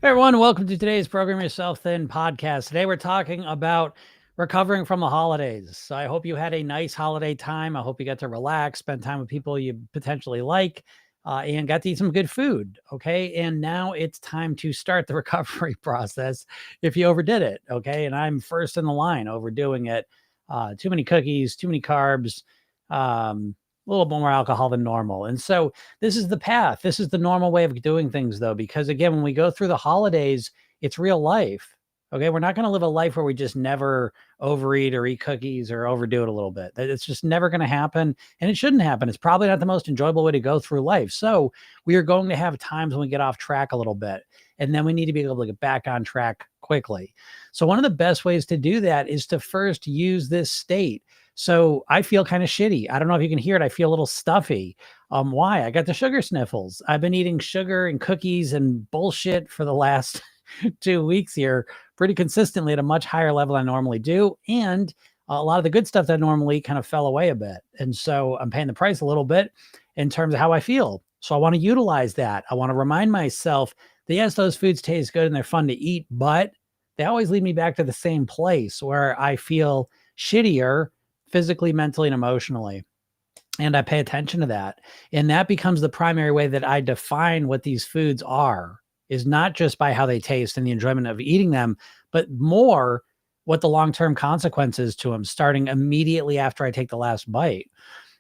Hey everyone, welcome to today's Program Yourself Thin podcast. Today we're talking about recovering from the holidays. So I hope you had a nice holiday time. I hope you got to relax, spend time with people you potentially like, and got to eat some good food. Okay. And now it's time to start the recovery process if you overdid it. Okay. And I'm first in the line overdoing it. Too many cookies, too many carbs, a little more alcohol than normal. And so this is the path. This is the normal way of doing things, though, because again, when we go through the holidays, it's real life. Okay. We're not going to live a life where we just never overeat or eat cookies or overdo it a little bit. It's just never going to happen. And it shouldn't happen. It's probably not the most enjoyable way to go through life. So we are going to have times when we get off track a little bit. And then we need to be able to get back on track quickly. So one of the best ways to do that is to first use this state. So I feel kind of shitty. I don't know if you can hear it. I feel a little stuffy. Why? I got the sugar sniffles. I've been eating sugar and cookies and bullshit for the last 2 weeks here pretty consistently at a much higher level than I normally do. And a lot of the good stuff that I normally eat kind of fell away a bit. And so I'm paying the price a little bit in terms of how I feel. So I want to utilize that. I want to remind myself that yes, those foods taste good and they're fun to eat, but they always lead me back to the same place where I feel shittier physically, mentally, and emotionally. And I pay attention to that. And that becomes the primary way that I define what these foods are, is not just by how they taste and the enjoyment of eating them, but more what the long-term consequences to them, starting immediately after I take the last bite.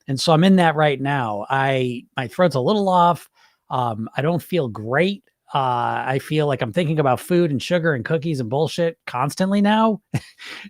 And so I'm in that right now. My throat's a little off. I don't feel great. I feel like I'm thinking about food and sugar and cookies and bullshit constantly now.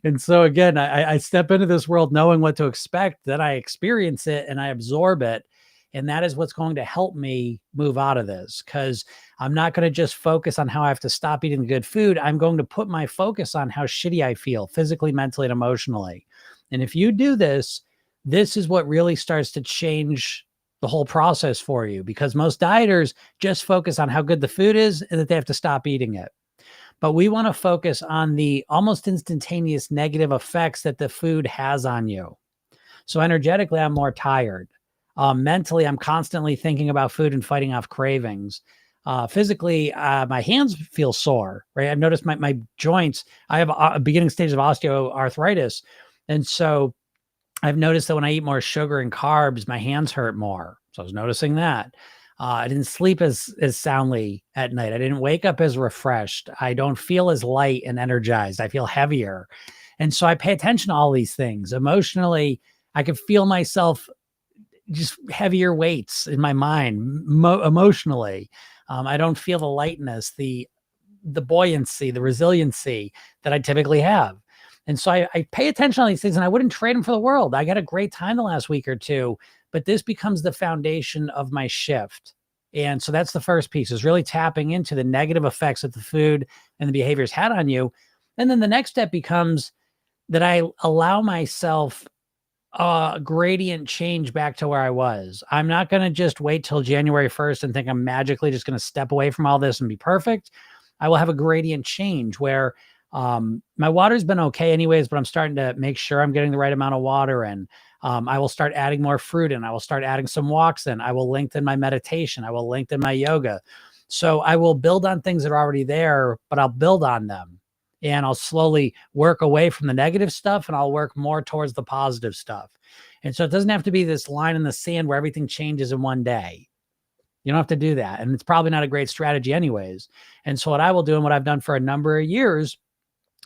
And so again, I step into this world knowing what to expect, then I experience it and I absorb it. And that is what's going to help me move out of this, because I'm not going to just focus on how I have to stop eating good food. I'm going to put my focus on how shitty I feel physically, mentally, and emotionally. And if you do this, this is what really starts to change the whole process for you, because most dieters just focus on how good the food is and that they have to stop eating it. But we want to focus on the almost instantaneous negative effects that the food has on you. So energetically, I'm more tired. Mentally, I'm constantly thinking about food and fighting off cravings. Physically, my hands feel sore, right? I've noticed my joints, I have a beginning stage of osteoarthritis. And so I've noticed that when I eat more sugar and carbs, my hands hurt more. So I was noticing that. I didn't sleep as soundly at night. I didn't wake up as refreshed. I don't feel as light and energized. I feel heavier. And so I pay attention to all these things. Emotionally, I can feel myself just heavier weights in my mind. Emotionally, I don't feel the lightness, the buoyancy, the resiliency that I typically have. And so I pay attention to these things, and I wouldn't trade them for the world. I got a great time the last week or two, but this becomes the foundation of my shift. And so that's the first piece, is really tapping into the negative effects that the food and the behaviors had on you. And then the next step becomes that I allow myself a gradient change back to where I was. I'm not going to just wait till January 1st and think I'm magically just going to step away from all this and be perfect. I will have a gradient change where my water's been okay anyways, but I'm starting to make sure I'm getting the right amount of water in. I will start adding more fruit in. I will start adding some walks in. I will lengthen my meditation. I will lengthen my yoga. So I will build on things that are already there, but I'll build on them. And I'll slowly work away from the negative stuff and I'll work more towards the positive stuff. And so it doesn't have to be this line in the sand where everything changes in one day. You don't have to do that. And it's probably not a great strategy anyways. And so what I will do, and what I've done for a number of years,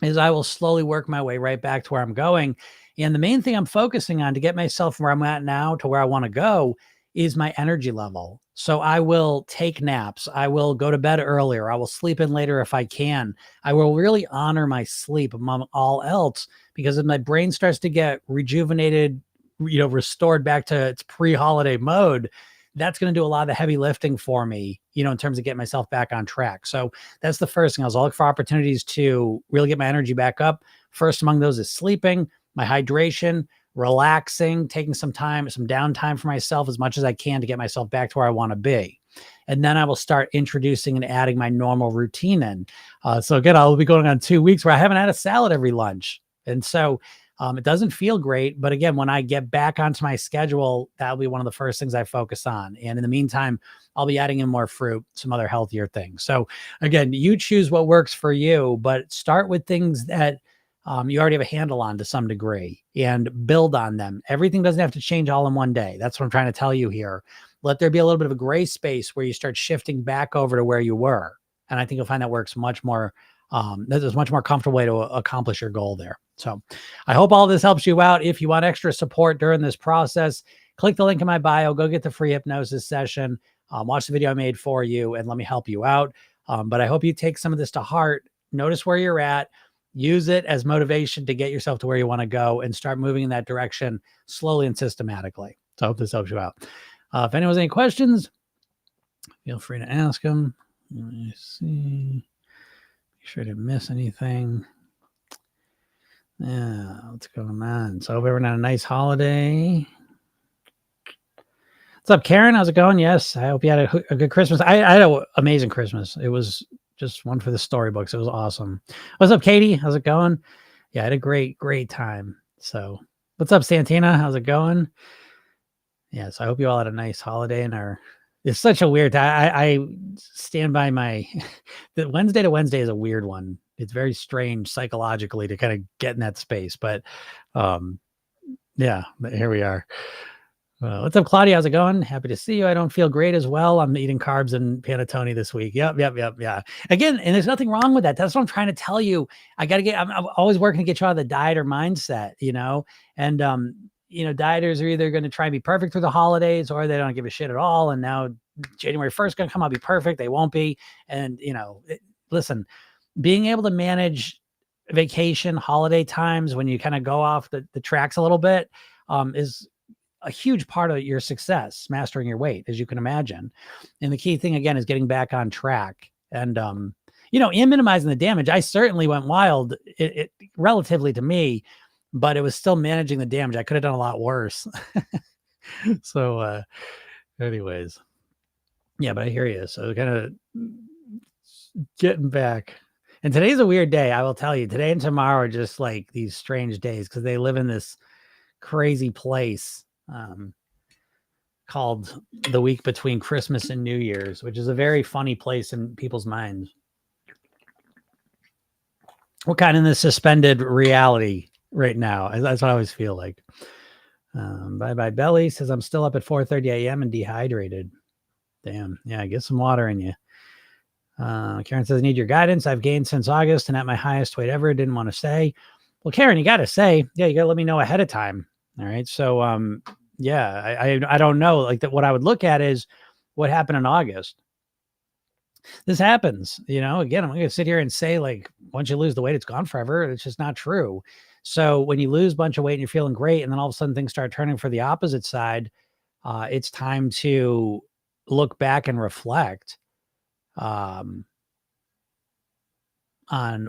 is I will slowly work my way right back to where I'm going. And the main thing I'm focusing on to get myself from where I'm at now to where I want to go is my energy level. So I will take naps. I will go to bed earlier. I will sleep in later if I can. I will really honor my sleep among all else, because if my brain starts to get rejuvenated, restored back to its pre-holiday mode, that's going to do a lot of the heavy lifting for me, in terms of getting myself back on track. So that's the first thing. I'll look for opportunities to really get my energy back up. First among those is sleeping, my hydration, relaxing, taking some time, some downtime for myself as much as I can to get myself back to where I want to be. And then I will start introducing and adding my normal routine in. So again, I'll be going on 2 weeks where I haven't had a salad every lunch. And so It doesn't feel great, but again, when I get back onto my schedule, that'll be one of the first things I focus on. And in the meantime, I'll be adding in more fruit, some other healthier things. So again, you choose what works for you, but start with things that you already have a handle on to some degree and build on them. Everything doesn't have to change all in one day. That's what I'm trying to tell you here. Let there be a little bit of a gray space where you start shifting back over to where you were. And I think you'll find that works much more. That is a much more comfortable way to accomplish your goal there. So I hope all this helps you out. If you want extra support during this process, click the link in my bio, go get the free hypnosis session, watch the video I made for you, and let me help you out. But I hope you take some of this to heart. Notice where you're at, use it as motivation to get yourself to where you want to go and start moving in that direction slowly and systematically. So I hope this helps you out. If anyone has any questions, feel free to ask them. Let me see. Make sure I didn't miss anything. Yeah, what's going on? So hope everyone had a nice holiday. What's up, Karen? How's it going? Yes, I hope you had a good Christmas. I had an amazing Christmas. It was just one for the storybooks. It was awesome. What's up, Katie? How's it going? Yeah, I had a great time. So what's up, Santina? How's it going? Yes, I hope you all had a nice holiday and it's such a weird time. I stand by my the Wednesday to Wednesday is a weird one. It's very strange psychologically to kind of get in that space, but yeah, here we are. What's up, Claudia? How's it going? Happy to see you. I don't feel great as well. I'm eating carbs and panettone this week. Yep. Yeah. Again, and there's nothing wrong with that. That's what I'm trying to tell you. I'm always working to get you out of the dieter mindset, and dieters are either going to try and be perfect through the holidays or they don't give a shit at all. And now January 1st going to come out, be perfect. They won't be. And, listen, being able to manage vacation, holiday times when you kind of go off the tracks a little bit is a huge part of your success, mastering your weight, as you can imagine. And the key thing, again, is getting back on track and, and minimizing the damage. I certainly went wild, it relatively to me, but it was still managing the damage. I could have done a lot worse. So, anyways, yeah, but I hear you. So kind of getting back. And today's a weird day. I will tell you, today and tomorrow are just like these strange days because they live in this crazy place called the week between Christmas and New Year's, which is a very funny place in people's minds. We're kind of in the suspended reality right now. That's what I always feel like. Bye Belly says I'm still up at 4:30 a.m. and dehydrated. Damn. Yeah, get some water in you. Karen says, I need your guidance. I've gained since August and at my highest weight ever. Didn't want to say. Well, Karen, you got to say, yeah, you got to let me know ahead of time. All right. So, yeah, I don't know. Like that. What I would look at is what happened in August. This happens, again, I'm going to sit here and say like, once you lose the weight, it's gone forever. It's just not true. So when you lose a bunch of weight and you're feeling great, and then all of a sudden things start turning for the opposite side, it's time to look back and reflect on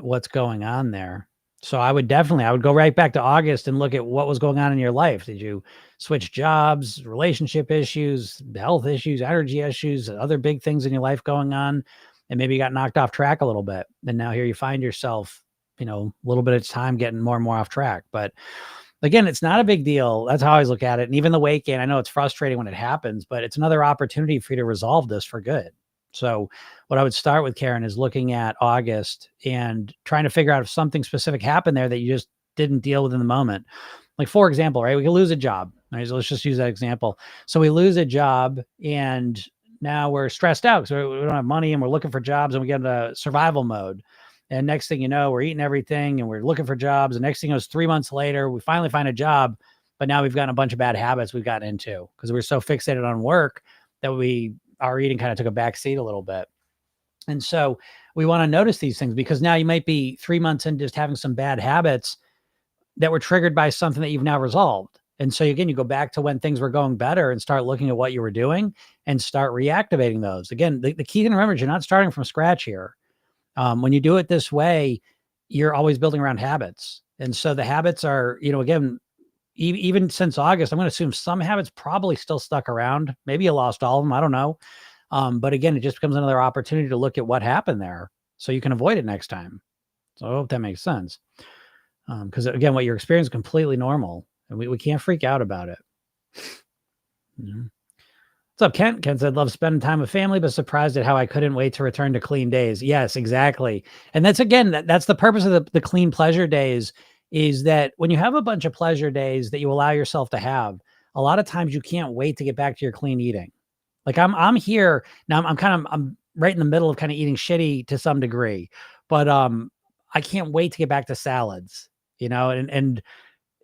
what's going on there. So I would go right back to August and look at what was going on in your life. Did you switch jobs, relationship issues, health issues, energy issues, other big things in your life going on? And maybe you got knocked off track a little bit. And now here you find yourself, a little bit of time getting more and more off track. But again, it's not a big deal. That's how I always look at it. And even the weight gain, I know it's frustrating when it happens, but it's another opportunity for you to resolve this for good. So what I would start with, Karen, is looking at August and trying to figure out if something specific happened there that you just didn't deal with in the moment. Like, for example, right, we could lose a job. Right? So let's just use that example. So we lose a job and now we're stressed out because we don't have money and we're looking for jobs and we get into survival mode. And next thing you know, we're eating everything and we're looking for jobs. And next thing is 3 months later, we finally find a job, but now we've gotten a bunch of bad habits we've gotten into because we're so fixated on work that our eating kind of took a back seat a little bit. And so we want to notice these things because now you might be 3 months in just having some bad habits that were triggered by something that you've now resolved. And so again, you go back to when things were going better and start looking at what you were doing and start reactivating those. Again, the key thing to remember is you're not starting from scratch here. When you do it this way, you're always building around habits. And so the habits are, again, even since August, I'm going to assume some habits probably still stuck around. Maybe you lost all of them. I don't know. But again, it just becomes another opportunity to look at what happened there so you can avoid it next time. So I hope that makes sense. Because again, what you're experiencing is completely normal, and we can't freak out about it. What's up, Kent? Kent said, love spending time with family, but surprised at how I couldn't wait to return to clean days. Yes, exactly. And that's, again, that's the purpose of the clean pleasure days, is that when you have a bunch of pleasure days that you allow yourself to have, a lot of times you can't wait to get back to your clean eating. Like I'm here now, I'm right in the middle of kind of eating shitty to some degree, but I can't wait to get back to salads, and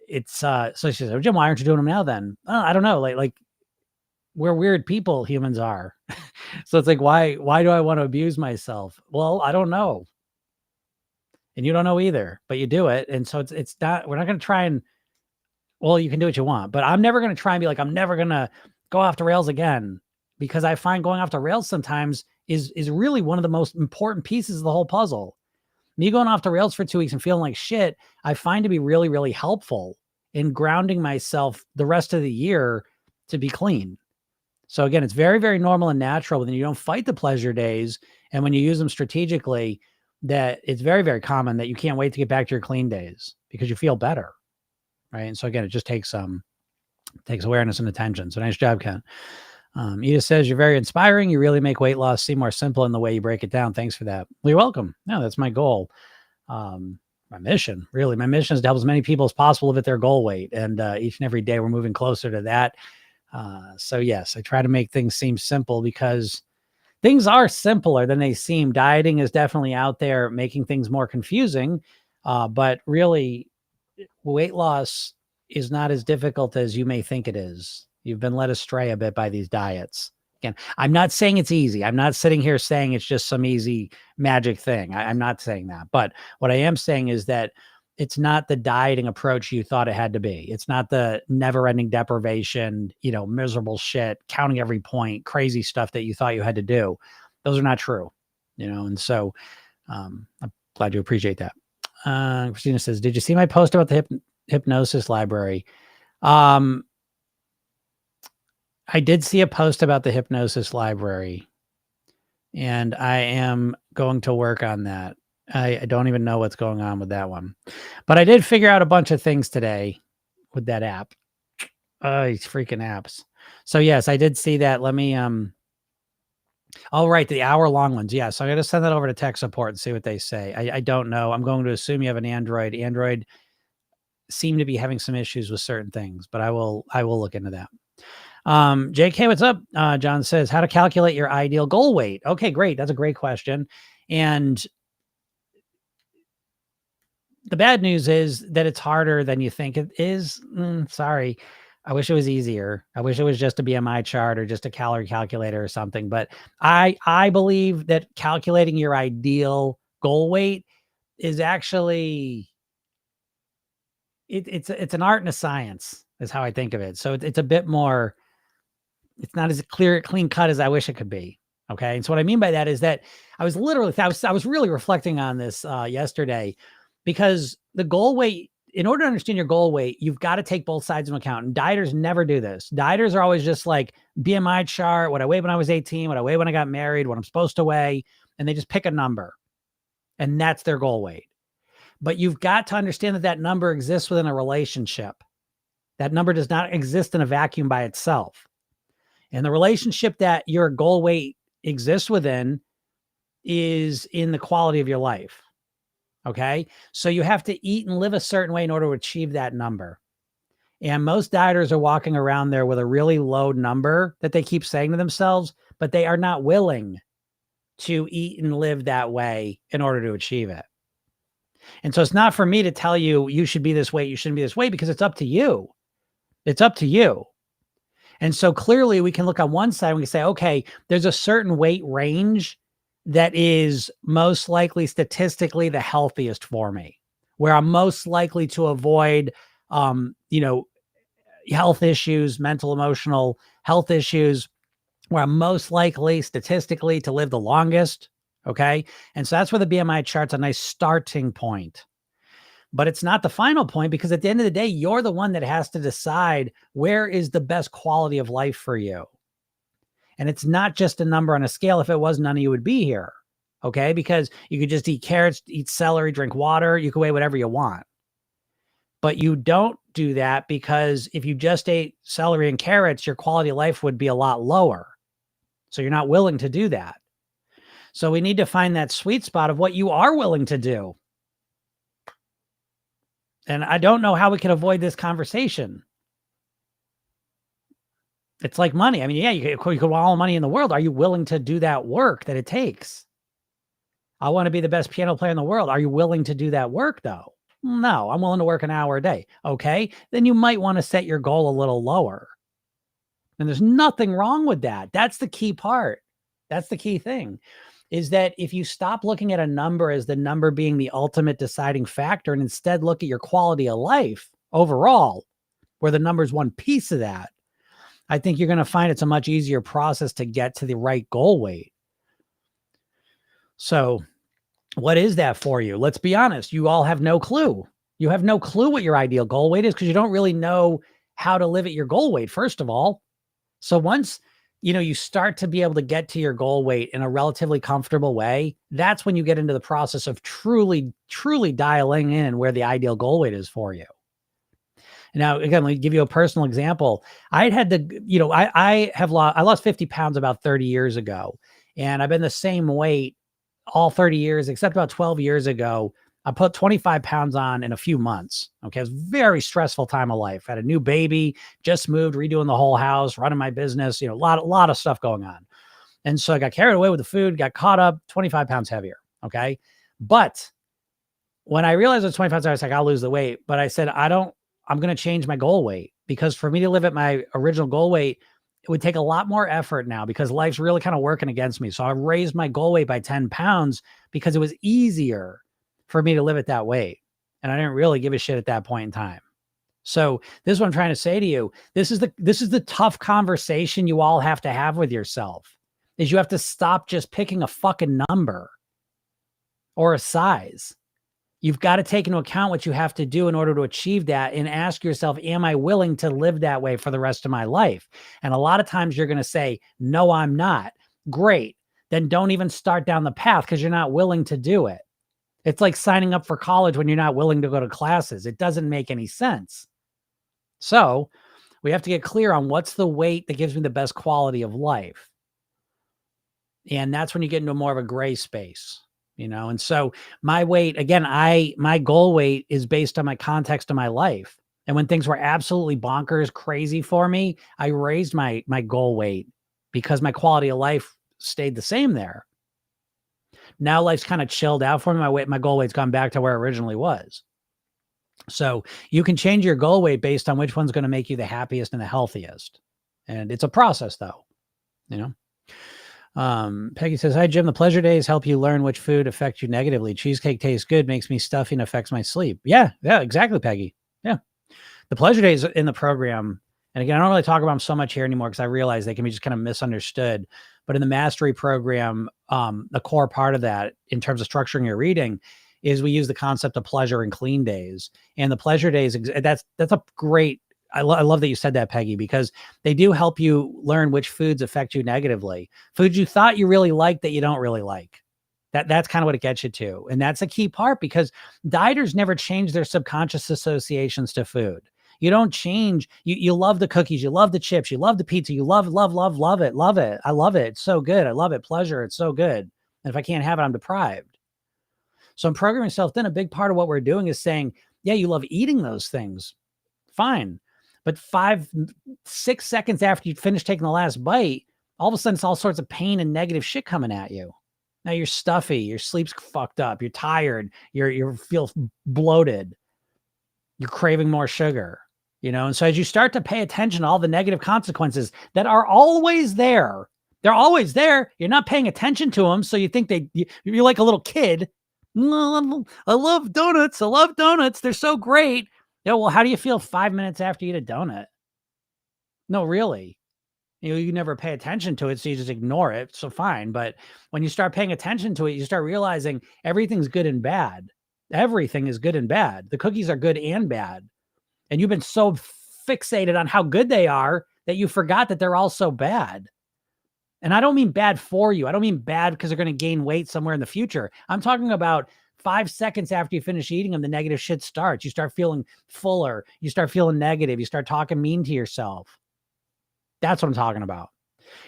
it's so she says, oh, Jim, why aren't you doing them now then? I don't know. Like we're weird people, humans are. So it's like, why do I want to abuse myself? Well, I don't know. And you don't know either, but you do it. And so it's not, we're not going to try and, well, you can do what you want, but I'm never going to try and be like, I'm never going to go off the rails again, because I find going off the rails sometimes is really one of the most important pieces of the whole puzzle. Me going off the rails for 2 weeks and feeling like shit, I find to be really, really helpful in grounding myself the rest of the year to be clean. So again, it's very, very normal and natural when you don't fight the pleasure days, and when you use them strategically, that it's very, very common that you can't wait to get back to your clean days because you feel better, right? And so again, it just takes awareness and attention. So nice job, Ken. Edith says, you're very inspiring. You really make weight loss seem more simple in the way you break it down. Thanks for that. Well, you're welcome. No, that's my goal. My mission is to help as many people as possible live at their goal weight. And each and every day we're moving closer to that. So yes, I try to make things seem simple because things are simpler than they seem. Dieting is definitely out there making things more confusing. But really, weight loss is not as difficult as you may think it is. You've been led astray a bit by these diets. Again, I'm not saying it's easy. I'm not sitting here saying it's just some easy magic thing. I'm not saying that. But what I am saying is that it's not the dieting approach you thought it had to be. It's not the never-ending deprivation, miserable shit, counting every point, crazy stuff that you thought you had to do. Those are not true, and so I'm glad you appreciate that. Christina says, did you see my post about the hypnosis library? I did see a post about the hypnosis library, and I am going to work on that. I don't even know what's going on with that one, but I did figure out a bunch of things today with that app. These freaking apps. So yes, I did see that. Let me, oh, right. The hour-long ones. Yeah. So I'm going to send that over to tech support and see what they say. I don't know. I'm going to assume you have an Android. Android seem to be having some issues with certain things, but I will look into that. JK, what's up? John says, how to calculate your ideal goal weight. Okay, great. That's a great question. And the bad news is that it's harder than you think it is. Sorry. I wish it was easier. I wish it was just a BMI chart or just a calorie calculator or something. But I believe that calculating your ideal goal weight is actually, it's an art and a science is how I think of it. So it's a bit more, it's not as clean cut as I wish it could be. Okay. And so what I mean by that is that I was really reflecting on this yesterday, because the goal weight, in order to understand your goal weight, you've got to take both sides into account. And dieters never do this. Dieters are always just like BMI chart, what I weighed when I was 18, what I weighed when I got married, what I'm supposed to weigh. And they just pick a number, and that's their goal weight. But you've got to understand that number exists within a relationship. That number does not exist in a vacuum by itself. And the relationship that your goal weight exists within is in the quality of your life. Okay. So you have to eat and live a certain way in order to achieve that number. And most dieters are walking around there with a really low number that they keep saying to themselves, but they are not willing to eat and live that way in order to achieve it. And so it's not for me to tell you, you should be this way, you shouldn't be this way, because it's up to you. It's up to you. And so clearly we can look on one side and we can say, okay, there's a certain weight range that is most likely statistically the healthiest for me, where I'm most likely to avoid, health issues, mental, emotional health issues, where I'm most likely statistically to live the longest. Okay. And so that's where the BMI chart's a nice starting point. But it's not the final point, because at the end of the day, you're the one that has to decide where is the best quality of life for you. And it's not just a number on a scale. If it was, none of you would be here. Okay. Because you could just eat carrots, eat celery, drink water. You can weigh whatever you want. But you don't do that because if you just ate celery and carrots, your quality of life would be a lot lower. So you're not willing to do that. So we need to find that sweet spot of what you are willing to do. And I don't know how we can avoid this conversation. It's like money. I mean, yeah, you could want all the money in the world. Are you willing to do that work that it takes? I want to be the best piano player in the world. Are you willing to do that work though? No, I'm willing to work an hour a day. Okay. Then you might want to set your goal a little lower. And there's nothing wrong with that. That's the key part. That's the key thing, is that if you stop looking at a number as the number being the ultimate deciding factor and instead look at your quality of life overall, where the number is one piece of that, I think you're going to find it's a much easier process to get to the right goal weight. So what is that for you? Let's be honest. You all have no clue. You have no clue what your ideal goal weight is because you don't really know how to live at your goal weight, first of all. So once, you start to be able to get to your goal weight in a relatively comfortable way, that's when you get into the process of truly, truly dialing in where the ideal goal weight is for you. Now, again, let me give you a personal example. I lost 50 pounds about 30 years ago, and I've been the same weight all 30 years, except about 12 years ago. I put 25 pounds on in a few months. Okay. It was a very stressful time of life. I had a new baby, just moved, redoing the whole house, running my business, a lot of stuff going on. And so I got carried away with the food, got caught up, 25 pounds heavier. Okay. But when I realized I was 25 pounds, I was like, I'll lose the weight. But I said, I'm going to change my goal weight, because for me to live at my original goal weight, it would take a lot more effort now because life's really kind of working against me. So I raised my goal weight by 10 pounds because it was easier for me to live at that weight. And I didn't really give a shit at that point in time. So this is what I'm trying to say to you. This is the tough conversation you all have to have with yourself, is you have to stop just picking a fucking number or a size. You've got to take into account what you have to do in order to achieve that and ask yourself, am I willing to live that way for the rest of my life? And a lot of times you're going to say, no, I'm not. Great. Then don't even start down the path because you're not willing to do it. It's like signing up for college when you're not willing to go to classes. It doesn't make any sense. So we have to get clear on what's the weight that gives me the best quality of life. And that's when you get into more of a gray space. And so my weight, again, my goal weight is based on my context of my life. And when things were absolutely bonkers crazy for me, I raised my goal weight because my quality of life stayed the same there. Now life's kind of chilled out for me. My goal weight's gone back to where it originally was. So you can change your goal weight based on which one's going to make you the happiest and the healthiest. And it's a process though, Peggy says, hi, Jim. The pleasure days help you learn which food affects you negatively. Cheesecake tastes good, makes me stuffy, and affects my sleep. Yeah, exactly, Peggy. Yeah. The pleasure days in the program, and again, I don't really talk about them so much here anymore because I realize they can be just kind of misunderstood. But in the mastery program, the core part of that in terms of structuring your reading is we use the concept of pleasure and clean days. And the pleasure days, that's a great, I love that you said that, Peggy, because they do help you learn which foods affect you negatively. Foods you thought you really liked that you don't really like. That's kind of what it gets you to. And that's a key part because dieters never change their subconscious associations to food. You don't change. You love the cookies. You love the chips. You love the pizza. You love it. Love it. I love it. It's so good. I love it. Pleasure. It's so good. And if I can't have it, I'm deprived. So in programming yourself, then a big part of what we're doing is saying, yeah, you love eating those things. Fine. But 5-6 seconds after you finish taking the last bite, all of a sudden it's all sorts of pain and negative shit coming at you. Now you're stuffy, your sleep's fucked up, you're tired, you feel bloated, you're craving more sugar, And so as you start to pay attention to all the negative consequences that are always there, they're always there. You're not paying attention to them. So you think you're like a little kid. I love donuts. They're so great. Yeah, well, how do you feel 5 minutes after you eat a donut? No, really. You never pay attention to it, so you just ignore it. So fine. But when you start paying attention to it, you start realizing everything's good and bad. Everything is good and bad. The cookies are good and bad. And you've been so fixated on how good they are that you forgot that they're also bad. And I don't mean bad for you. I don't mean bad because they're going to gain weight somewhere in the future. I'm talking about 5 seconds after you finish eating them, the negative shit starts. You start feeling fuller. You start feeling negative. You start talking mean to yourself. That's what I'm talking about.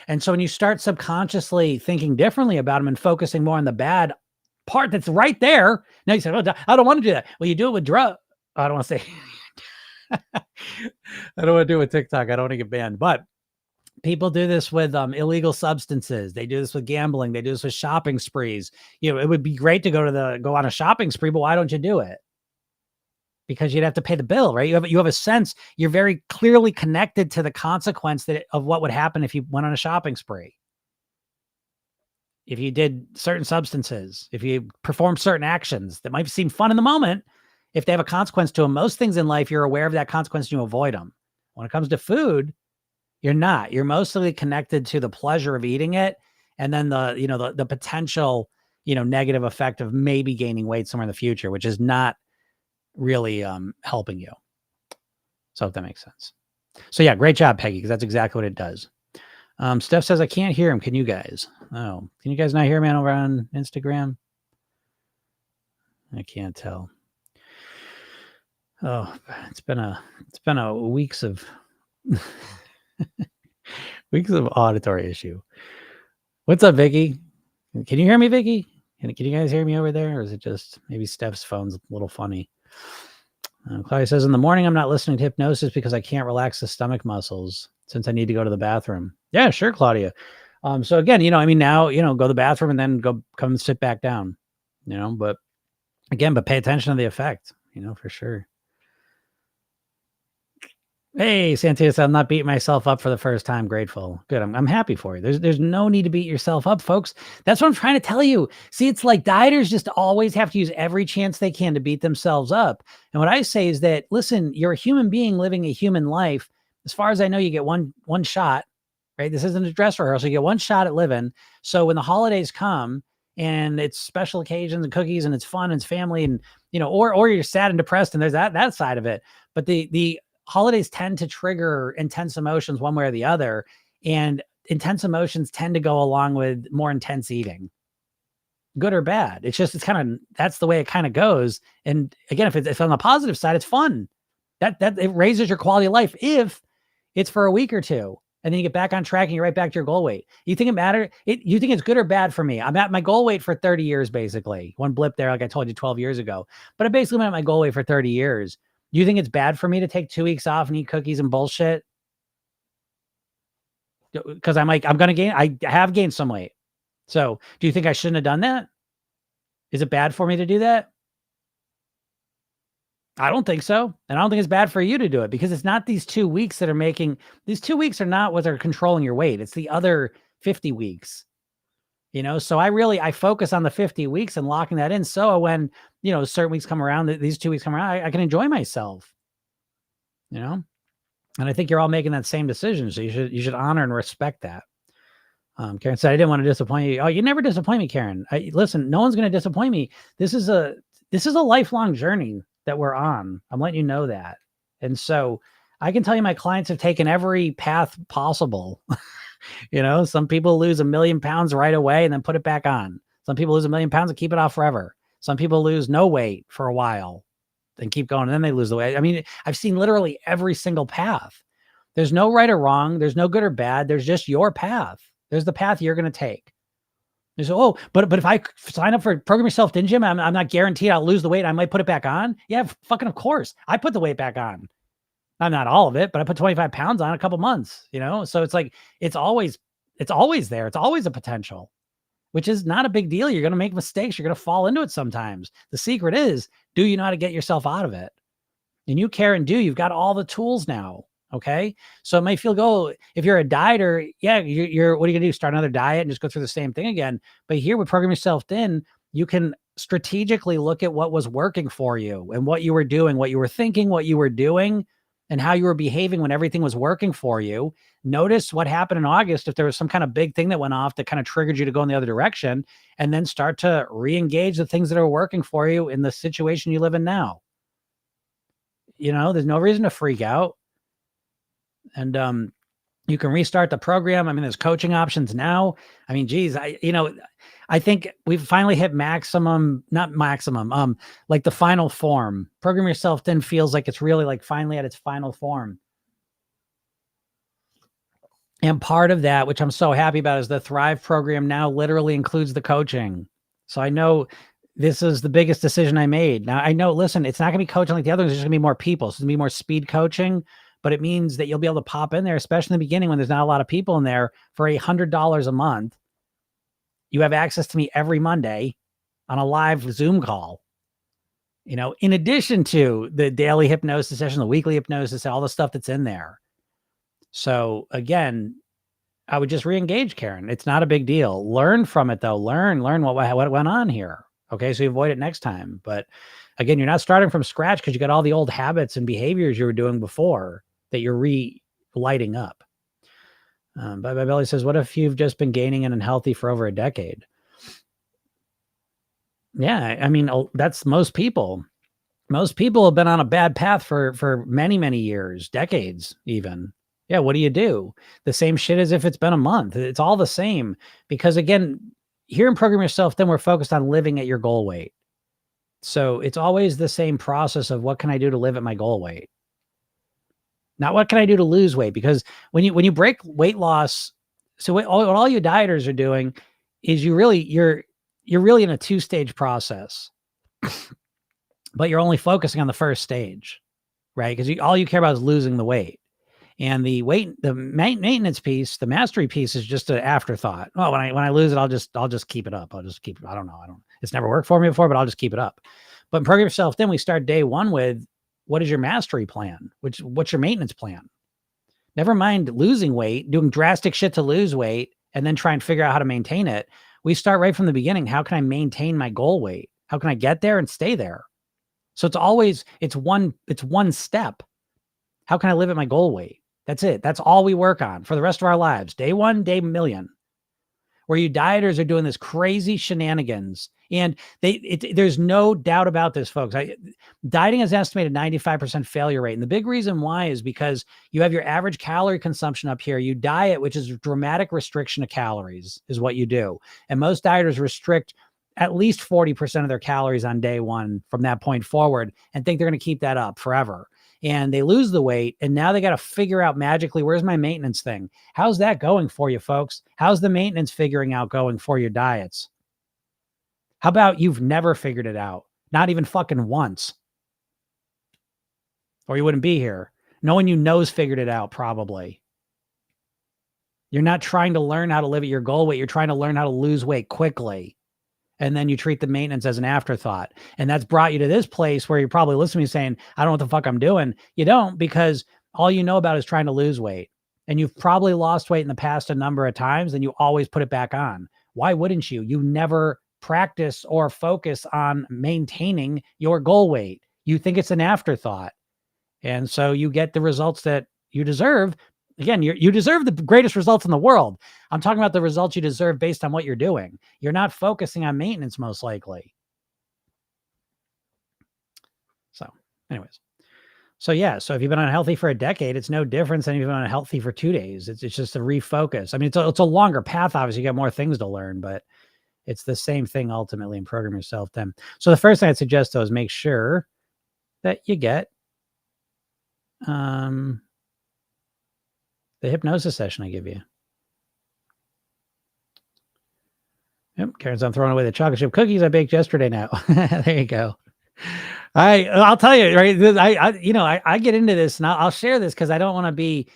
And so when you start subconsciously thinking differently about them and focusing more on the bad part that's right there, now you say, "Oh, I don't want to do that." Well, you do it with drugs. I don't want to say, I don't want to do it with TikTok. I don't want to get banned, but people do this with illegal substances. They do this with gambling. They do this with shopping sprees. It would be great to go on a shopping spree, but why don't you do it? Because you'd have to pay the bill, right? You have a sense, you're very clearly connected to the consequence of what would happen if you went on a shopping spree. If you did certain substances, if you perform certain actions that might seem fun in the moment, if they have a consequence to them, most things in life, you're aware of that consequence and you avoid them. When it comes to food, you're not. You're mostly connected to the pleasure of eating it, and then the potential, negative effect of maybe gaining weight somewhere in the future, which is not really helping you. So if that makes sense. So yeah, great job, Peggy, because that's exactly what it does. Steph says, I can't hear him. Can you guys? Oh, can you guys not hear me over on Instagram? I can't tell. Oh, it's been a weeks of auditory issue. What's up, Vicky? Can you hear me, Vicky? Can you guys hear me over there? Or is it just maybe Steph's phone's a little funny? Claudia says, in the morning, I'm not listening to hypnosis because I can't relax the stomach muscles since I need to go to the bathroom. Yeah, sure, Claudia. So again, now, go to the bathroom and then come and sit back down, but pay attention to the effect, for sure. Hey, Santiago, I'm not beating myself up for the first time. Grateful. Good. I'm happy for you. There's no need to beat yourself up, folks. That's what I'm trying to tell you. See, it's like dieters just always have to use every chance they can to beat themselves up. And what I say is that, listen, you're a human being living a human life. As far as I know, you get one shot, right? This isn't a dress rehearsal. You get one shot at living. So when the holidays come and it's special occasions and cookies and it's fun and it's family and, or you're sad and depressed and there's that side of it. But the holidays tend to trigger intense emotions one way or the other, and intense emotions tend to go along with more intense eating, good or bad. That's the way it kind of goes. And again, if it's on the positive side, it's fun. That it raises your quality of life if it's for a week or two, and then you get back on track and you're right back to your goal weight. You think it matters? You think it's good or bad for me? I'm at my goal weight for 30 years, basically. One blip there, like I told you 12 years ago, but I basically been at my goal weight for 30 years. You think it's bad for me to take 2 weeks off and eat cookies and bullshit? Because I have gained some weight. So do you think I shouldn't have done that? Is it bad for me to do that? I don't think so. And I don't think it's bad for you to do it, because it's not these 2 weeks that are these 2 weeks are not what are controlling your weight. It's the other 50 weeks. So I focus on the 50 weeks and locking that in. So when, certain weeks come around, these 2 weeks come around, I can enjoy myself, and I think you're all making that same decision. So you should honor and respect that. Karen said, I didn't want to disappoint you. Oh, you never disappoint me, Karen. Listen, no one's going to disappoint me. This is a lifelong journey that we're on. I'm letting you know that. And so I can tell you, my clients have taken every path possible. Some people lose 1 million pounds right away and then put it back on. Some people lose 1 million pounds and keep it off forever. Some people lose no weight for a while and keep going, and then they lose the weight. I mean, I've seen literally every single path. There's no right or wrong. There's no good or bad. There's just your path. There's the path you're going to take. You say, but if I sign up for Program Yourself to Gym, I'm not guaranteed I'll lose the weight. I might put it back on. Yeah, fucking of course. I put the weight back on. I'm not all of it, but I put 25 pounds on a couple months, So it's like, it's always there. It's always a potential, which is not a big deal. You're going to make mistakes. You're going to fall into it sometimes. The secret is, do you know how to get yourself out of it? And you care and do. You've got all the tools now. Okay. So it may feel if you're a dieter, yeah, you're what are you gonna do? Start another diet and just go through the same thing again. But here with Program Yourself In, you can strategically look at what was working for you and what you were doing, what you were thinking, what you were doing, and how you were behaving when everything was working for you. Notice what happened in August, if there was some kind of big thing that went off that kind of triggered you to go in the other direction, and then start to re-engage the things that are working for you in the situation you live in now. There's no reason to freak out. And you can restart the program. I mean, there's coaching options now. I mean, geez, I think we've finally hit maximum, not maximum, like the final form. Program Yourself Thin feels like it's really like finally at its final form. And part of that, which I'm so happy about, is the Thrive program now literally includes the coaching. So I know this is the biggest decision I made. Now I know, listen, it's not going to be coaching like the others. There's going to be more people. So it's going to be more speed coaching, but it means that you'll be able to pop in there, especially in the beginning when there's not a lot of people in there, for $100 a month. You have access to me every Monday on a live Zoom call. You know, in addition to the daily hypnosis session, the weekly hypnosis, all the stuff that's in there. So again, I would just re-engage, Karen. It's not a big deal. Learn from it though. Learn what went on here. Okay. So you avoid it next time. But again, you're not starting from scratch because you got all the old habits and behaviors you were doing before that you're relighting up. Bye Bye Belly says, what if you've just been gaining and unhealthy for over a decade? Yeah. I mean, that's most people. Most people have been on a bad path for many, many years, decades even. Yeah, what do you do? The same shit as if it's been a month. It's all the same because again, here in Program Yourself, then we're focused on living at your goal weight. So it's always the same process of what can I do to live at my goal weight? Not what can I do to lose weight? Because when you break weight loss, so what all you dieters are doing is you're really in a 2-stage process, but you're only focusing on the first stage, right? Because all you care about is losing the weight. And the maintenance piece, the mastery piece is just an afterthought. Oh, when I lose it, I'll just keep it up. I don't know. It's never worked for me before, but I'll just keep it up. But in Program Yourself, then we start day one with, what is your mastery plan? What's your maintenance plan? Never mind losing weight, doing drastic shit to lose weight, and then try and figure out how to maintain it. We start right from the beginning. How can I maintain my goal weight? How can I get there and stay there? So it's one step. How can I live at my goal weight? That's it. That's all we work on for the rest of our lives. Day one, day million. Where you dieters are doing this crazy shenanigans. And there's no doubt about this, folks. Dieting has estimated 95% failure rate. And the big reason why is because you have your average calorie consumption up here. You diet, which is dramatic restriction of calories, is what you do. And most dieters restrict at least 40% of their calories on day one from that point forward and think they're going to keep that up forever. And they lose the weight, and now they got to figure out magically, where's my maintenance thing? How's that going for you, folks? How's the maintenance figuring out going for your diets? How about you've never figured it out? Not even fucking once. Or you wouldn't be here. No one you know's figured it out, probably. You're not trying to learn how to live at your goal weight. You're trying to learn how to lose weight quickly. And then you treat the maintenance as an afterthought. And that's brought you to this place where you're probably listening to me saying, I don't know what the fuck I'm doing. You don't, because all you know about is trying to lose weight. And you've probably lost weight in the past a number of times and you always put it back on. Why wouldn't you? You never practice or focus on maintaining your goal weight. You think it's an afterthought. And so you get the results that you deserve. Again, you deserve the greatest results in the world. I'm talking about the results you deserve based on what you're doing. You're not focusing on maintenance, most likely. So anyways, so yeah. So if you've been unhealthy for a decade, it's no different than if you've been unhealthy for 2 days. It's just a refocus. I mean, it's a longer path. Obviously, you got more things to learn, but it's the same thing ultimately in Program Yourself then. So the first thing I'd suggest though is make sure that you get the hypnosis session I give you. Yep, Karen's, I'm throwing away the chocolate chip cookies I baked yesterday now. There you go. I'll tell you, right? I get into this and I'll share this because I don't want to be,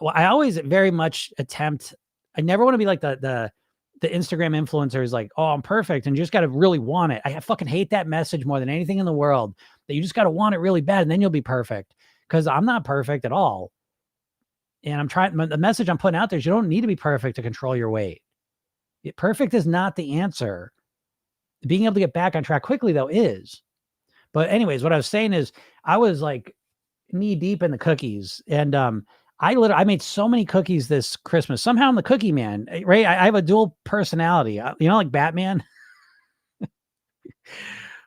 well, I always very much attempt, I never want to be like the Instagram influencers like, oh, I'm perfect. And you just got to really want it. I fucking hate that message more than anything in the world, that you just got to want it really bad and then you'll be perfect. Because I'm not perfect at all. And I'm trying, the message I'm putting out there is you don't need to be perfect to control your weight. Perfect is not the answer. Being able to get back on track quickly though is. But anyways, what I was saying is I was like knee deep in the cookies. And I made so many cookies this Christmas. Somehow I'm the cookie man, right? I have a dual personality. Like Batman.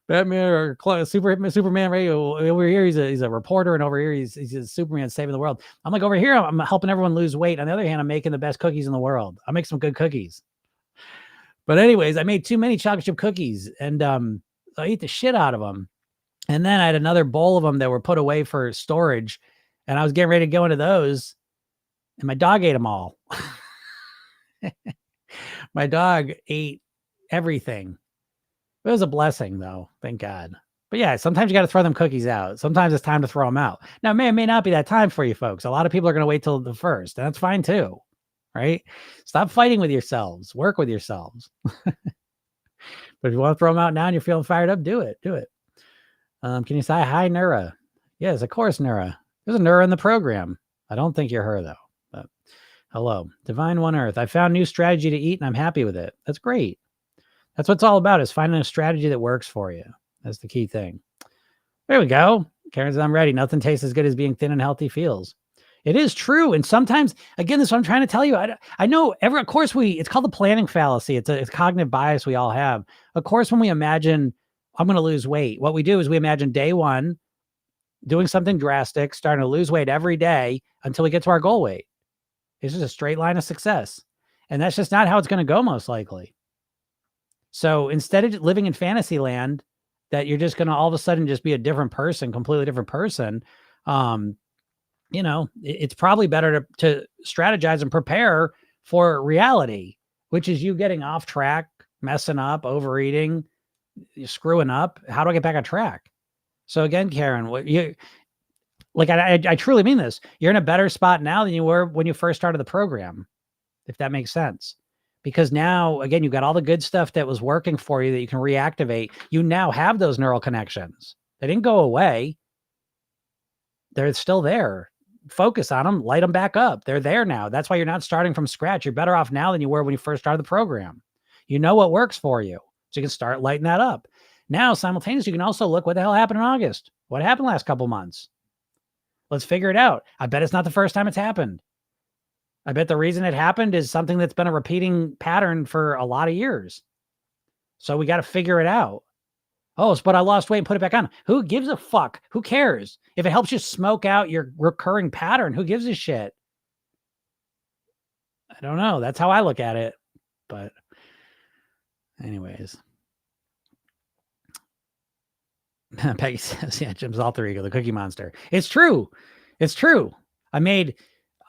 Batman or Superman, right? Over here, he's a reporter, and over here, he's a Superman saving the world. I'm like, over here, I'm helping everyone lose weight. On the other hand, I'm making the best cookies in the world. I make some good cookies. But anyways, I made too many chocolate chip cookies, and so I ate the shit out of them. And then I had another bowl of them that were put away for storage, and I was getting ready to go into those, and my dog ate them all. My dog ate everything. It was a blessing, though. Thank God. But yeah, sometimes you got to throw them cookies out. Sometimes it's time to throw them out. Now, it may or may not be that time for you folks. A lot of people are going to wait till the first, and that's fine too, right? Stop fighting with yourselves. Work with yourselves. But if you want to throw them out now and you're feeling fired up, do it. Do it. Can you say hi, Nura? Yes, of course, Nura. There's a Nura in the program. I don't think you're her, though. But hello. Divine One Earth. I found new strategy to eat, and I'm happy with it. That's great. That's what it's all about, is finding a strategy that works for you. That's the key thing. There we go. Karen says, I'm ready. Nothing tastes as good as being thin and healthy feels. It is true. And sometimes, again, this is what I'm trying to tell you. I know of course it's called the planning fallacy. It's a cognitive bias we all have. Of course, when we imagine I'm going to lose weight, what we do is we imagine day one, doing something drastic, starting to lose weight every day until we get to our goal weight. It's just a straight line of success. And that's just not how it's going to go, most likely. So instead of living in fantasy land, that you're just going to all of a sudden just be a different person, completely different person, it's probably better to strategize and prepare for reality, which is you getting off track, messing up, overeating, screwing up. How do I get back on track? So again, Karen, I truly mean this. You're in a better spot now than you were when you first started the program, if that makes sense. Because now, again, you've got all the good stuff that was working for you that you can reactivate. You now have those neural connections. They didn't go away. They're still there. Focus on them, light them back up. They're there now. That's why you're not starting from scratch. You're better off now than you were when you first started the program. You know what works for you. So you can start lighting that up. Now, simultaneously, you can also look what the hell happened in August. What happened last couple months? Let's figure it out. I bet it's not the first time it's happened. I bet the reason it happened is something that's been a repeating pattern for a lot of years. So we got to figure it out. Oh, but I lost weight and put it back on. Who gives a fuck? Who cares? If it helps you smoke out your recurring pattern, who gives a shit? I don't know. That's how I look at it. But anyways. Peggy says, yeah, Jim's alter ego, the Cookie Monster. It's true. It's true.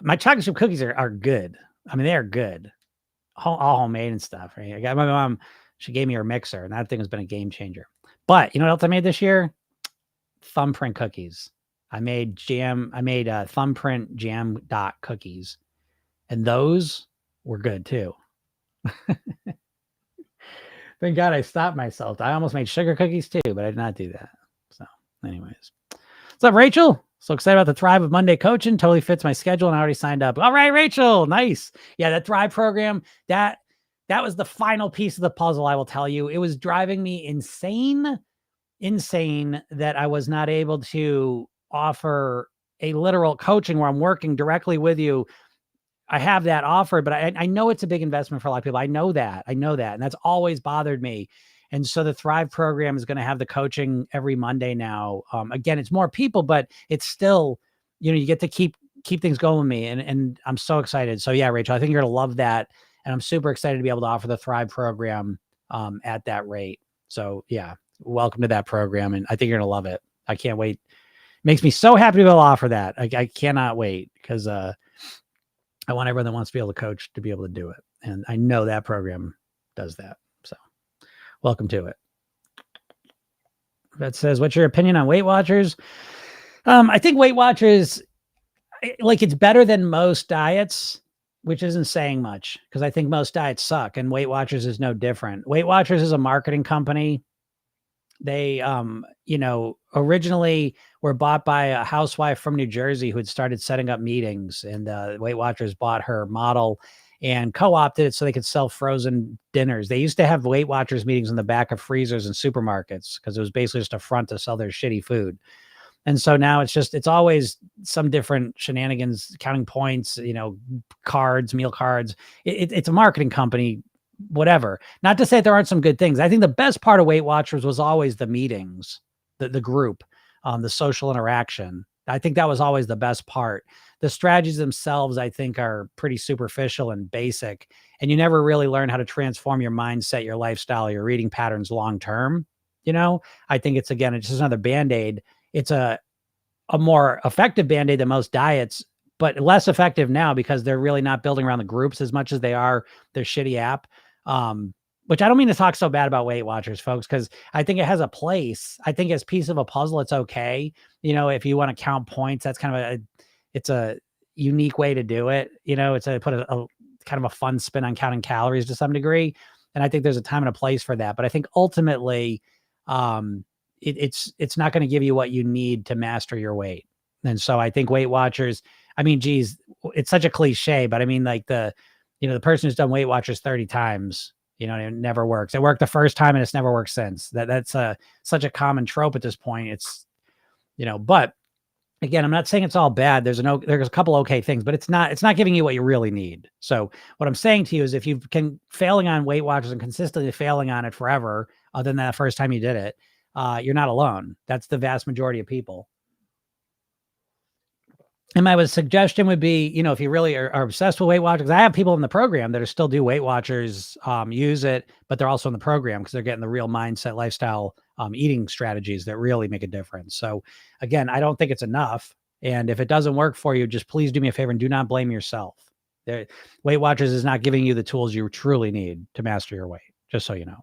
My chocolate chip cookies are good. I mean, they are good. All homemade and stuff, right? I got my mom, she gave me her mixer, and that thing has been a game changer. But you know what else I made this year? Thumbprint cookies. I made thumbprint jam dot cookies. And those were good too. Thank God I stopped myself. I almost made sugar cookies too, but I did not do that. So anyways. What's up, Rachel? So excited about the Thrive of Monday coaching. Totally fits my schedule and I already signed up. All right, Rachel. Nice. Yeah, that Thrive program, that was the final piece of the puzzle, I will tell you. It was driving me insane that I was not able to offer a literal coaching where I'm working directly with you. I have that offered, but I know it's a big investment for a lot of people. I know that. And that's always bothered me. And so the Thrive program is going to have the coaching every Monday now. Again, it's more people, but it's still, you get to keep things going with me. And I'm so excited. So yeah, Rachel, I think you're going to love that. And I'm super excited to be able to offer the Thrive program at that rate. So yeah, welcome to that program. And I think you're going to love it. I can't wait. It makes me so happy to be able to offer that. I cannot wait because I want everyone that wants to be able to coach to be able to do it. And I know that program does that. So welcome to it. That says, what's your opinion on Weight Watchers? I think Weight Watchers, it's better than most diets, which isn't saying much because I think most diets suck and Weight Watchers is no different. Weight Watchers is a marketing company. They, originally were bought by a housewife from New Jersey who had started setting up meetings, and Weight Watchers bought her model and co-opted it so they could sell frozen dinners. They used to have Weight Watchers meetings in the back of freezers in supermarkets because it was basically just a front to sell their shitty food. And so now it's always some different shenanigans, counting points, cards, meal cards. It's a marketing company. Whatever. Not to say that there aren't some good things. I think the best part of Weight Watchers was always the meetings, the group, the social interaction. I think that was always the best part. The strategies themselves, I think, are pretty superficial and basic, and you never really learn how to transform your mindset, your lifestyle, your reading patterns long term. You know, I think it's again, it's just another band-aid. It's a more effective band-aid than most diets, but less effective now because they're really not building around the groups as much as they are their shitty app. Which I don't mean to talk so bad about Weight Watchers, folks, because I think it has a place. I think as piece of a puzzle, it's okay. You know, if you want to count points, that's kind of it's a unique way to do it. You know, it's a put a kind of a fun spin on counting calories to some degree. And I think there's a time and a place for that. But I think ultimately, it's not going to give you what you need to master your weight. And so I think Weight Watchers, I mean, geez, it's such a cliche, but I mean, like the person who's done Weight Watchers 30 times, it never works. It worked the first time and it's never worked since. That's such a common trope at this point. It's, but again, I'm not saying it's all bad. There's a couple okay things, but it's not giving you what you really need. So what I'm saying to you is if you've been failing on Weight Watchers and consistently failing on it forever, other than that first time you did it, you're not alone. That's the vast majority of people. And my suggestion would be, if you really are obsessed with Weight Watchers, I have people in the program that are still do Weight Watchers, use it, but they're also in the program because they're getting the real mindset, lifestyle, eating strategies that really make a difference. So again, I don't think it's enough. And if it doesn't work for you, just please do me a favor and do not blame yourself. Weight Watchers is not giving you the tools you truly need to master your weight, just so you know.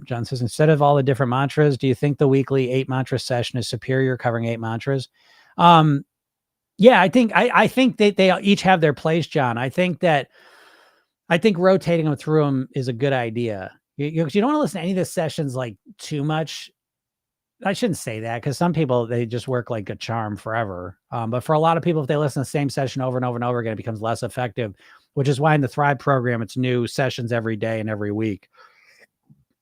John says, instead of all the different mantras, do you think the weekly 8 mantra session is superior, covering 8 mantras? Yeah, I think they each have their place, John. I think rotating them through them is a good idea. You don't want to listen to any of the sessions like too much. I shouldn't say that because some people, they just work like a charm forever. But for a lot of people, if they listen to the same session over and over and over again, it becomes less effective, which is why in the Thrive program, it's new sessions every day and every week.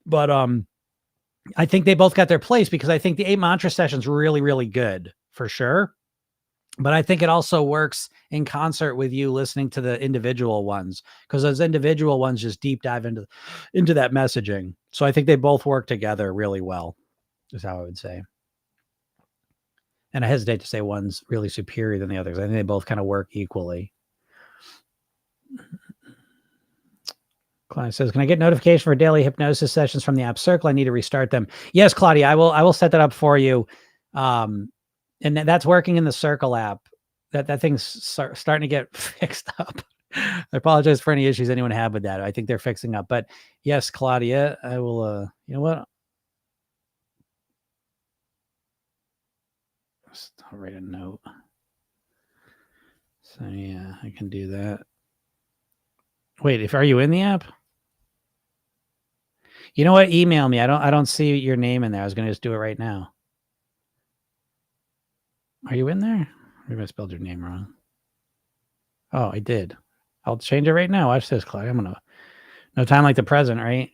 But I think they both got their place because I think the 8 mantra session's really, really good for sure. But I think it also works in concert with you listening to the individual ones because those individual ones just deep dive into that messaging. So I think they both work together really well, is how I would say. And I hesitate to say one's really superior than the others. I think they both kind of work equally. Claudia says, can I get notification for daily hypnosis sessions from the app Circle? I need to restart them. Yes, Claudia, I will set that up for you. And that's working in the Circle app. That thing's starting to get fixed up. I apologize for any issues anyone had with that. I think they're fixing up. But yes, Claudia, I will. You know what? I'll write a note. So yeah, I can do that. Wait, are you in the app? You know what? Email me. I don't see your name in there. I was going to just do it right now. Are you in there? Maybe I spelled your name wrong. Oh, I did. I'll change it right now. Watch this, Claudia. No time like the present, right?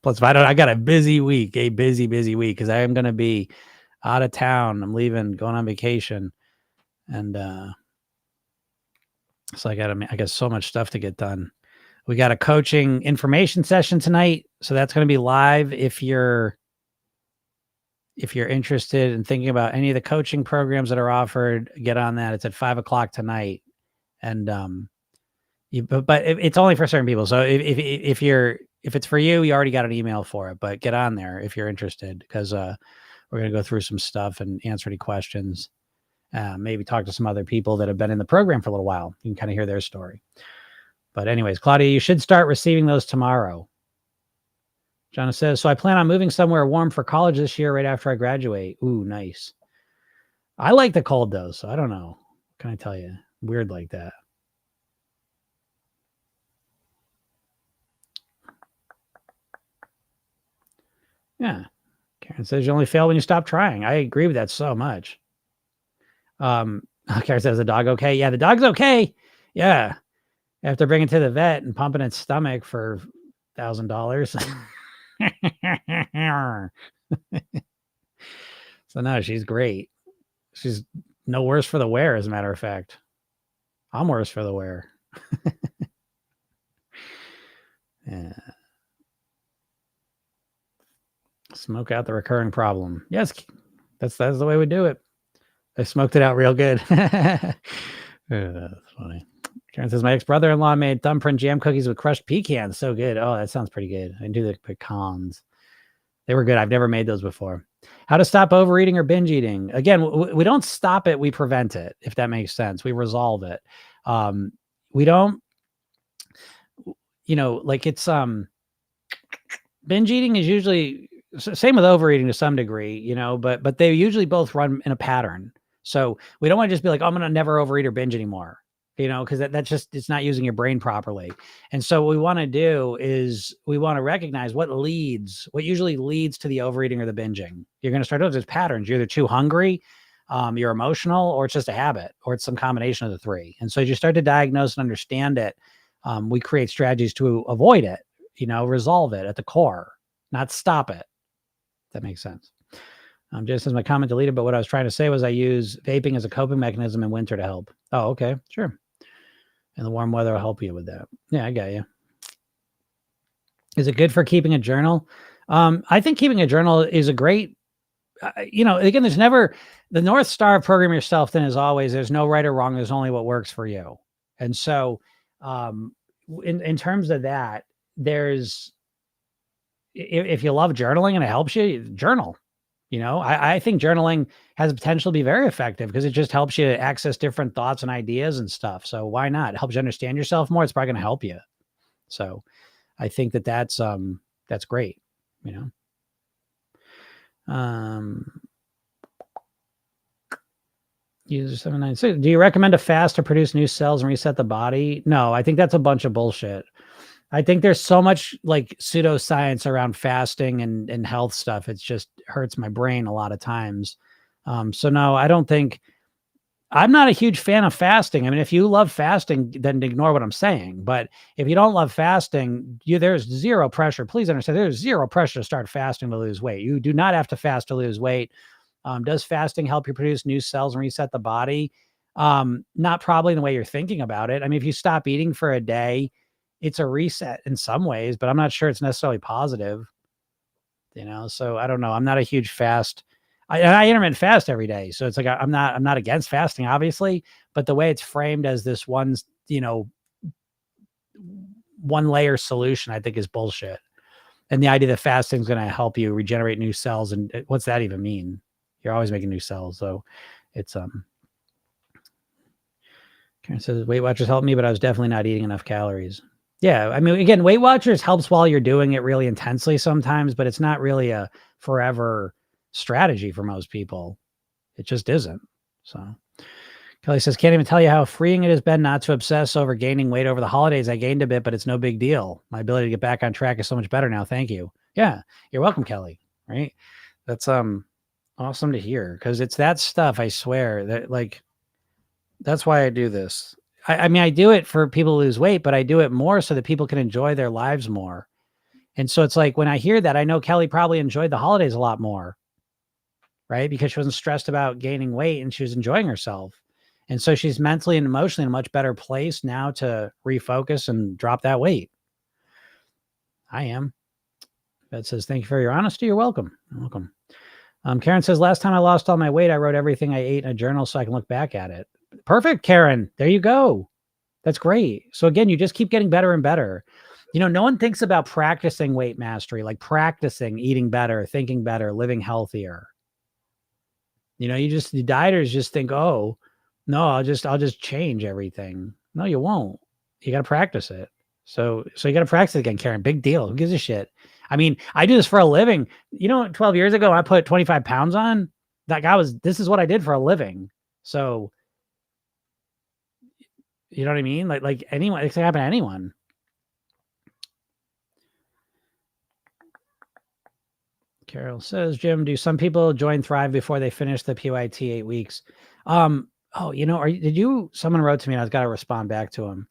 Plus, I got a busy week, busy week because I am going to be out of town. I'm leaving, going on vacation. And so I got so much stuff to get done. We got a coaching information session tonight. So that's going to be live. If you're interested in thinking about any of the coaching programs that are offered, get on that. It's at 5:00 tonight. And, but it's only for certain people. So if it's for you, you already got an email for it, but get on there if you're interested, because, we're going to go through some stuff and answer any questions. Maybe talk to some other people that have been in the program for a little while. You can kind of hear their story. But anyways, Claudia, you should start receiving those tomorrow. John says, so I plan on moving somewhere warm for college this year right after I graduate. Ooh, nice. I like the cold though, so I don't know. What can I tell you? Weird like that. Yeah. Karen says you only fail when you stop trying. I agree with that so much. Karen says the dog okay? Yeah, the dog's okay. Yeah. After bringing it to the vet and pumping its stomach for $1,000. So no, she's great. She's no worse for the wear, as a matter of fact. I'm worse for the wear. Yeah. Smoke out the recurring problem. Yes, that's the way we do it. I smoked it out real good. That's funny. Karen says, my ex-brother-in-law made thumbprint jam cookies with crushed pecans. So good. Oh, that sounds pretty good. I do the pecans. They were good. I've never made those before. How to stop overeating or binge eating. Again, we don't stop it. We prevent it, if that makes sense. We resolve it. We don't, like it's, binge eating is usually same with overeating to some degree, but they usually both run in a pattern. So we don't want to just be like, oh, I'm going to never overeat or binge anymore, because that's just, it's not using your brain properly. And so what we want to do is we want to recognize what usually leads to the overeating or the binging. You're going to start those as patterns. You're either too hungry, you're emotional, or it's just a habit, or it's some combination of the three. And so as you start to diagnose and understand it, we create strategies to avoid it, resolve it at the core, not stop it. That makes sense. Just as my comment deleted, but what I was trying to say was I use vaping as a coping mechanism in winter to help. Oh, okay, sure. And the warm weather will help you with that. Yeah, I got you. Is it good for keeping a journal? I think keeping a journal is a great, again, there's never, the North Star of Program Yourself then is always, there's no right or wrong. There's only what works for you. And so in terms of that, if you love journaling and it helps you, journal. I think journaling has the potential to be very effective because it just helps you access different thoughts and ideas and stuff. So why not? It helps you understand yourself more. It's probably going to help you. So I think that's great. User 796. Do you recommend a fast to produce new cells and reset the body? No, I think that's a bunch of bullshit. I think there's so much like pseudoscience around fasting and health stuff. It just hurts my brain a lot of times. So no, I don't think, I'm not a huge fan of fasting. I mean, if you love fasting, then ignore what I'm saying. But if you don't love fasting, there's zero pressure. Please understand, there's zero pressure to start fasting to lose weight. You do not have to fast to lose weight. Does fasting help you produce new cells and reset the body? Not probably in the way you're thinking about it. I mean, if you stop eating for a day, it's a reset in some ways, but I'm not sure it's necessarily positive, so I don't know. I'm not a huge fast. I intermittent fast every day. So it's like, I'm not against fasting, obviously, but the way it's framed as this one layer solution, I think is bullshit. And the idea that fasting is going to help you regenerate new cells. And what's that even mean? You're always making new cells. So it's, Karen says, Weight Watchers helped me, but I was definitely not eating enough calories. Yeah. I mean, again, Weight Watchers helps while you're doing it really intensely sometimes, but it's not really a forever strategy for most people. It just isn't. So Kelly says, can't even tell you how freeing it has been not to obsess over gaining weight over the holidays. I gained a bit, but it's no big deal. My ability to get back on track is so much better now. Thank you. Yeah. You're welcome, Kelly. Right. That's awesome to hear, because it's that stuff, I swear, that that's why I do this. I mean, I do it for people to lose weight, but I do it more so that people can enjoy their lives more. And so it's like, when I hear that, I know Kelly probably enjoyed the holidays a lot more, right? Because she wasn't stressed about gaining weight and she was enjoying herself. And so she's mentally and emotionally in a much better place now to refocus and drop that weight. I am. That says, thank you for your honesty. You're welcome. You're welcome. Karen says, last time I lost all my weight, I wrote everything I ate in a journal so I can look back at it. Perfect, Karen. There you go. That's great. So again, you just keep getting better and better. No one thinks about practicing weight mastery, like practicing eating better, thinking better, living healthier. The dieters just think, oh, no, I'll just change everything. No, you won't. You got to practice it. So you got to practice it again, Karen. Big deal. Who gives a shit? I mean, I do this for a living. 12 years ago, I put 25 pounds on. This is what I did for a living. So, you know what I mean? Like anyone, it can happen to anyone. Carol says, Jim, do some people join Thrive before they finish the PYT 8 weeks? Someone wrote to me and I've got to respond back to him.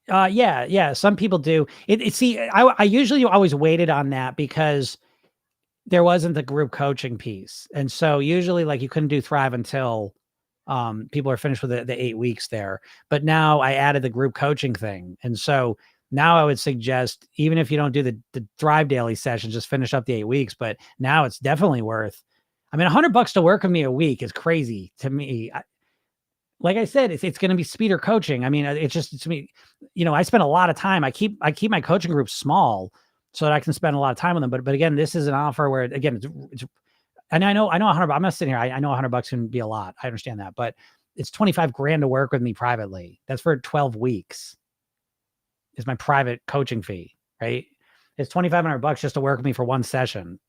Yeah. Some people do see, I usually always waited on that because there wasn't the group coaching piece. And so usually you couldn't do Thrive until people are finished with the 8 weeks there. But now I added the group coaching thing. And so Now I would suggest, even if you don't do the Thrive Daily sessions, just finish up the 8 weeks. But now it's definitely worth, I mean, $100 to work with me a week is crazy to me. Like I said, it's going to be speeder coaching. I mean, it's me, I spend a lot of time. I keep my coaching groups small so that I can spend a lot of time with them. But again, this is an offer where, again, it's and I know 100, I'm not sitting here. I know $100 can be a lot. I understand that, but it's 25 grand to work with me privately. That's for 12 weeks is my private coaching fee, right? It's $2,500 just to work with me for one session.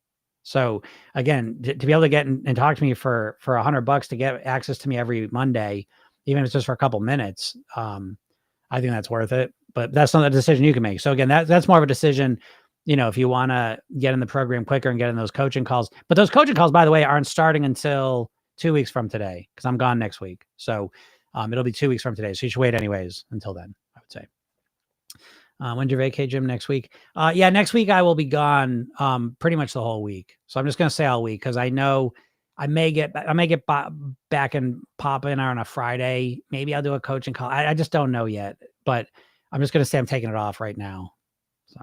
So again, to be able to get and talk to me for $100 to get access to me every Monday, even if it's just for a couple minutes, I think that's worth it. But that's not a decision you can make. So again, that's more of a decision, if you want to get in the program quicker and get in those coaching calls. But those coaching calls, by the way, aren't starting until 2 weeks from today because I'm gone next week. So it'll be 2 weeks from today. So you should wait anyways until then, I would say. When's your vacay, Jim? Next week? Yeah, next week I will be gone pretty much the whole week. So I'm just going to say all week because I know I may get back and pop in on a Friday. Maybe I'll do a coaching call. I just don't know yet, but I'm just going to say I'm taking it off right now. So,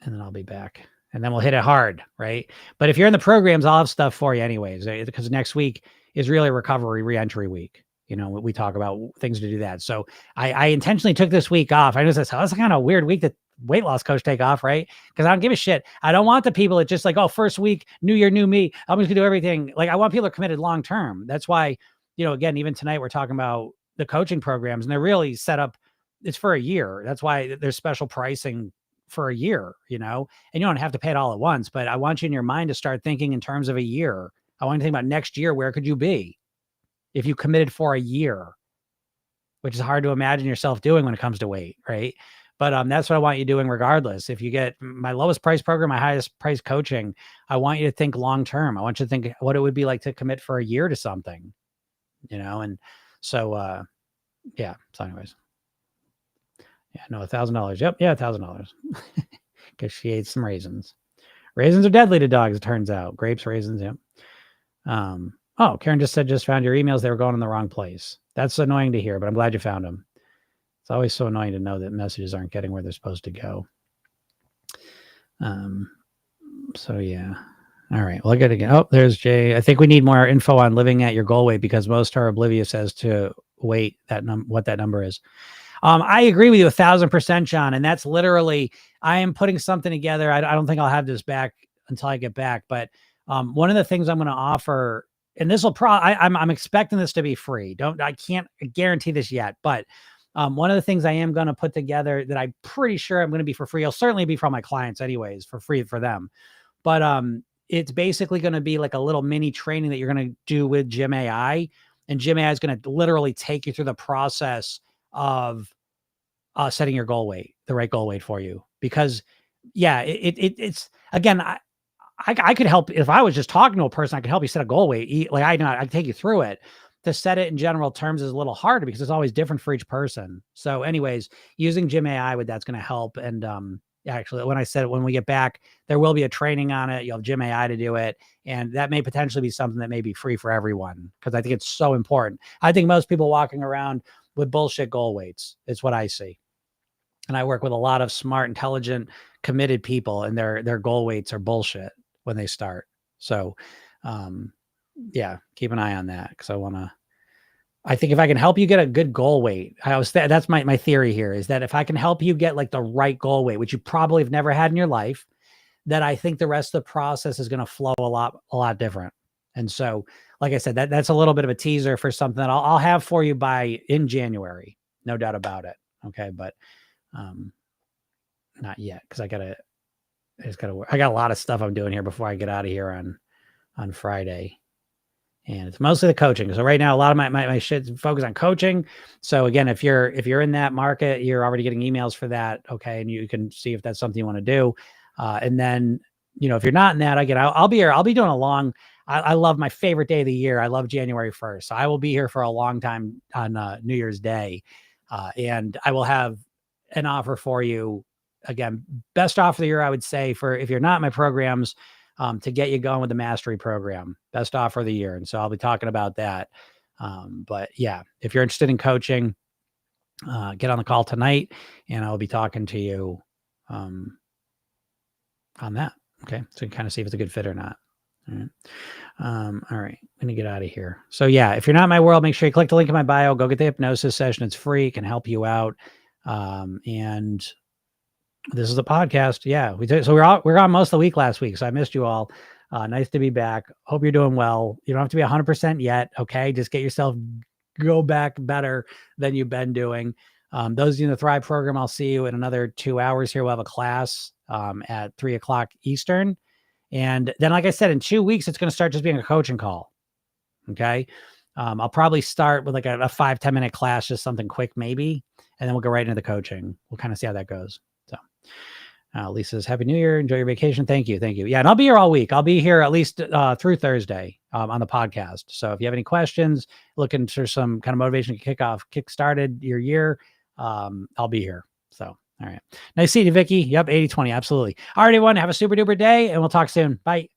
and then I'll be back and then we'll hit it hard, right? But if you're in the programs, I'll have stuff for you anyways, because next week is really a recovery reentry week. We talk about things to do that. So I intentionally took this week off. I know that's kind of a weird week that weight loss coach take off, right? Because I don't give a shit. I don't want the people that just like, oh, first week, new year, new me. I'm just gonna do everything. Like I want people that are committed long term. That's why, again, even tonight we're talking about the coaching programs and they're really set up. It's for a year. That's why there's special pricing for a year, and you don't have to pay it all at once. But I want you in your mind to start thinking in terms of a year. I want you to think about next year. Where could you be if you committed for a year, which is hard to imagine yourself doing when it comes to weight, right? But that's what I want you doing regardless. If you get my lowest price program, my highest price coaching, I want you to think long-term. I want you to think what it would be like to commit for a year to something, and so, yeah. So anyways, yeah, no, $1,000. Yep. Yeah. $1,000 because she ate some raisins. Raisins are deadly to dogs. It turns out grapes, raisins. Yep. Oh, Karen just found your emails. They were going in the wrong place. That's annoying to hear, but I'm glad you found them. It's always so annoying to know that messages aren't getting where they're supposed to go. So yeah. All right. Well, I got to get, oh, there's Jay. I think we need more info on living at your goal weight because most are oblivious as to weight, what that number is. I agree with you 1,000%, John. And that's literally, I am putting something together. I don't think I'll have this back until I get back, but one of the things I'm going to offer, and this will I'm expecting this to be free. I can't guarantee this yet, but one of the things I am going to put together that I'm pretty sure I'm going to be for free. It'll certainly be for my clients anyways, for free for them. But it's basically going to be like a little mini training that you're going to do with Gym AI, and Gym AI is going to literally take you through the process of setting your goal weight, the right goal weight for you. Because yeah, it's again, I could help if I was just talking to a person. I could help you set a goal weight. Like I can take you through it. To set it in general terms is a little harder because it's always different for each person. So, anyways, using Gym AI with that's going to help. And actually, when we get back, there will be a training on it. You'll have Gym AI to do it, and that may potentially be something that may be free for everyone because I think it's so important. I think most people walking around with bullshit goal weights. It's what I see. And I work with a lot of smart, intelligent, committed people, and their goal weights are bullshit when they start. So, yeah, keep an eye on that because I think if I can help you get a good goal weight, that's my theory here is that if I can help you get like the right goal weight, which you probably have never had in your life, that I think the rest of the process is going to flow a lot different. And so, like I said, that's a little bit of a teaser for something that I'll have for you in January, no doubt about it. Okay, but not yet because I got a lot of stuff I'm doing here before I get out of here on Friday. And it's mostly the coaching. So right now, a lot of my shit's focused on coaching. So again, if you're in that market, you're already getting emails for that. Okay. And you can see if that's something you want to do. And then, if you're not in that, I'll be here. I'll be doing I love my favorite day of the year. I love January 1st. So I will be here for a long time on New Year's Day. And I will have an offer for you. Again, best offer of the year, I would say, for if you're not in my programs, to get you going with the mastery program, best offer of the year. And so I'll be talking about that. But yeah, if you're interested in coaching, get on the call tonight, and I'll be talking to you on that. Okay. So you can kind of see if it's a good fit or not. All right. All right. I'm going to get out of here. So yeah, if you're not in my world, make sure you click the link in my bio, go get the hypnosis session. It's free. It can help you out. And this is a podcast. Yeah. So we're on most of the week last week. So I missed you all. Nice to be back. Hope you're doing well. You don't have to be 100% yet. Okay. Just get yourself go back better than you've been doing. Those of you in the Thrive program, I'll see you in another 2 hours here. We'll have a class at 3:00 Eastern. And then, like I said, in 2 weeks, it's going to start just being a coaching call. Okay. I'll probably start with like a 5-10 minute class, just something quick, maybe. And then we'll go right into the coaching. We'll kind of see how that goes. So Lisa says, Happy New Year. Enjoy your vacation. Thank you. Thank you. Yeah. And I'll be here all week. I'll be here at least through Thursday on the podcast. So if you have any questions, looking for some kind of motivation to kick started your year, I'll be here. So, all right. Nice seeing you, Vicky. Yep. 80-20. Absolutely. All right, everyone. Have a super duper day and we'll talk soon. Bye.